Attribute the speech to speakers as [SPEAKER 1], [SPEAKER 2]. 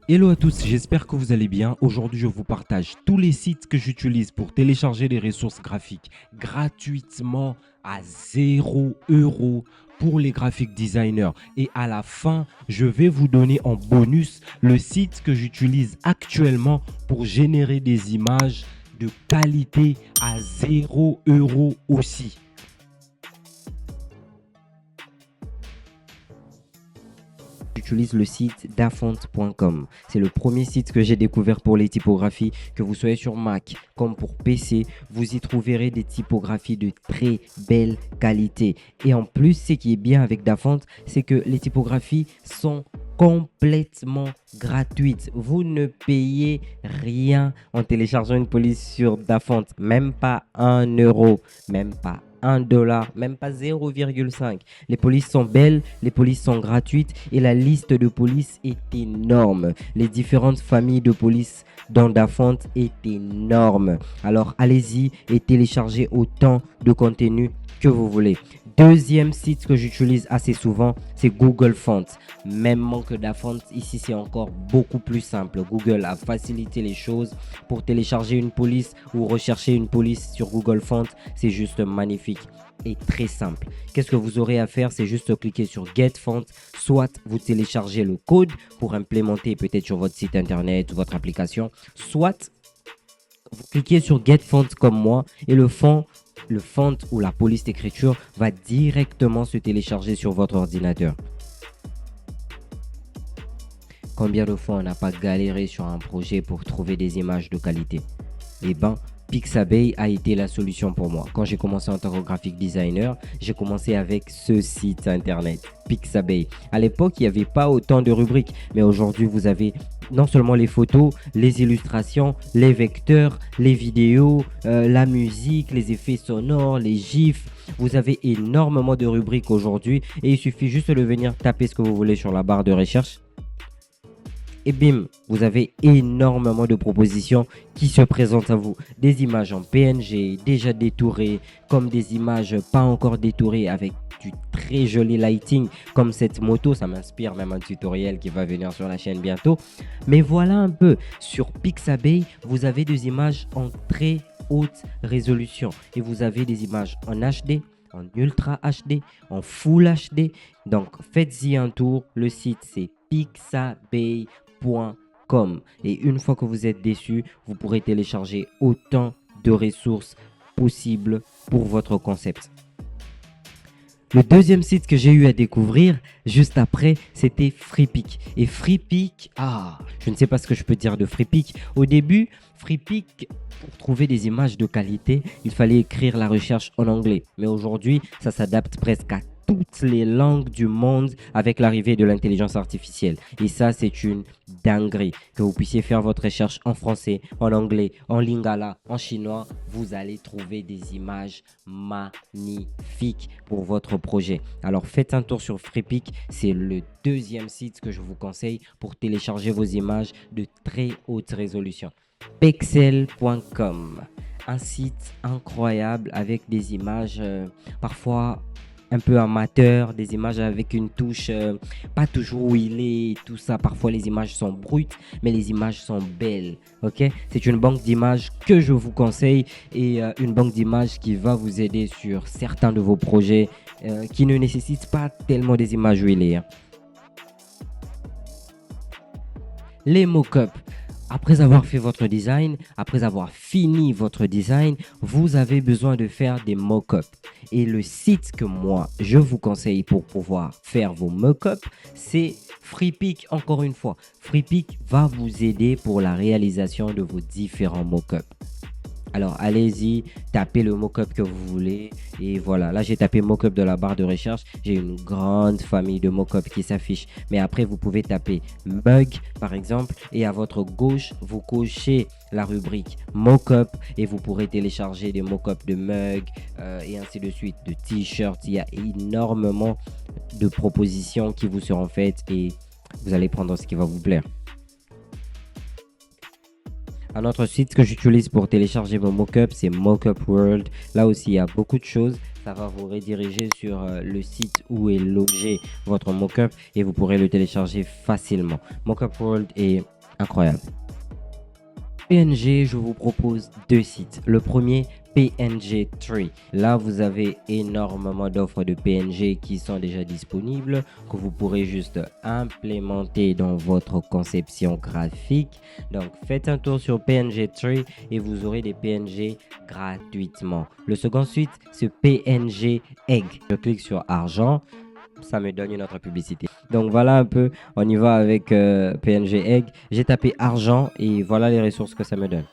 [SPEAKER 1] Hello à tous, j'espère que vous allez bien. Aujourd'hui, je vous partage tous les sites que j'utilise pour télécharger les ressources graphiques gratuitement à 0 € pour les graphic designers. Et à la fin, je vais vous donner en bonus le site que j'utilise actuellement pour générer des images de qualité à 0 € aussi. J'utilise le site dafont.com. C'est le premier site que j'ai découvert pour les typographies. Que vous soyez sur Mac comme pour PC, vous y trouverez des typographies de très belle qualité. Et en plus, ce qui est bien avec Dafont, c'est que les typographies sont complètement gratuites. Vous ne payez rien en téléchargeant une police sur Dafont, même pas 1 €, même pas 1 $, même pas 0,5. Les polices sont belles, les polices sont gratuites et la liste de polices est énorme. Les différentes familles de polices dans Dafont est énorme. Alors allez-y et téléchargez autant de contenu que vous voulez. Deuxième site que j'utilise assez souvent, c'est Google Fonts. Même que Dafont, ici c'est encore beaucoup plus simple. Google a facilité les choses pour télécharger une police ou rechercher une police sur Google Fonts. C'est juste magnifique et très simple. Qu'est-ce que vous aurez à faire? C'est juste cliquer sur Get Font. Soit vous téléchargez le code pour implémenter peut-être sur votre site internet ou votre application. Soit vous cliquez sur Get Font comme moi et le font ou la police d'écriture va directement se télécharger sur votre ordinateur. Combien de fois on n'a pas galéré sur un projet pour trouver des images de qualité? Eh ben, Pixabay a été la solution pour moi. Quand j'ai commencé en tant que graphic designer, j'ai commencé avec ce site internet, Pixabay. À l'époque, il n'y avait pas autant de rubriques, mais aujourd'hui, vous avez non seulement les photos, les illustrations, les vecteurs, les vidéos, la musique, les effets sonores, les gifs. Vous avez énormément de rubriques aujourd'hui et il suffit juste de venir taper ce que vous voulez sur la barre de recherche. Et bim, vous avez énormément de propositions qui se présentent à vous. Des images en PNG, déjà détourées, comme des images pas encore détourées avec du très joli lighting, comme cette moto. Ça m'inspire même un tutoriel qui va venir sur la chaîne bientôt. Mais voilà un peu, sur Pixabay, vous avez des images en très haute résolution. Et vous avez des images en HD, en Ultra HD, en Full HD. Donc faites-y un tour. Le site c'est pixabay.com. Et une fois que vous êtes déçu, vous pourrez télécharger autant de ressources possibles pour votre concept. Le deuxième site que j'ai eu à découvrir juste après, c'était Freepik. Et Freepik, je ne sais pas ce que je peux dire de Freepik. Au début, Freepik, pour trouver des images de qualité, il fallait écrire la recherche en anglais. Mais aujourd'hui, ça s'adapte presque à toutes les langues du monde avec l'arrivée de l'intelligence artificielle. Et ça, c'est une dinguerie. Que vous puissiez faire votre recherche en français, en anglais, en lingala, en chinois, vous allez trouver des images magnifiques pour votre projet. Alors faites un tour sur Freepik, c'est le deuxième site que je vous conseille pour télécharger vos images de très haute résolution. Pexel.com, un site incroyable avec des images parfois un peu amateur, des images avec une touche pas toujours huilée, tout ça. Parfois les images sont brutes, mais les images sont belles. Ok, c'est une banque d'images que je vous conseille et une banque d'images qui va vous aider sur certains de vos projets qui ne nécessitent pas tellement des images huilées. Les mock-ups. Après avoir fait votre design, après avoir fini votre design, vous avez besoin de faire des mock-ups. Et le site que moi, je vous conseille pour pouvoir faire vos mock-ups, c'est Freepik. Encore une fois, Freepik va vous aider pour la réalisation de vos différents mock-ups. Alors allez-y, tapez le mock-up que vous voulez et voilà. Là j'ai tapé mock-up de la barre de recherche. J'ai une grande famille de mock-up qui s'affiche. Mais après vous pouvez taper mug par exemple et à votre gauche vous cochez la rubrique mock-up et vous pourrez télécharger des mock-up de mug et ainsi de suite, de t-shirts. Il y a énormément de propositions qui vous seront faites et vous allez prendre ce qui va vous plaire. Un autre site que j'utilise pour télécharger vos mockups, c'est Mockup World. Là aussi, il y a beaucoup de choses. Ça va vous rediriger sur le site où est logé votre mockup et vous pourrez le télécharger facilement. Mockup World est Incroyable. PNG, je vous propose deux sites. Le premier, PNG Tree. Là, vous avez énormément d'offres de PNG qui sont déjà disponibles, que vous pourrez juste implémenter dans votre conception graphique. Donc, faites un tour sur PNG Tree et vous aurez des PNG gratuitement. Le second site, c'est PNG Egg. Je clique sur argent. Ça me donne une autre publicité. Donc voilà un peu, on y va avec PNG Egg. J'ai tapé argent et voilà les ressources que ça me donne.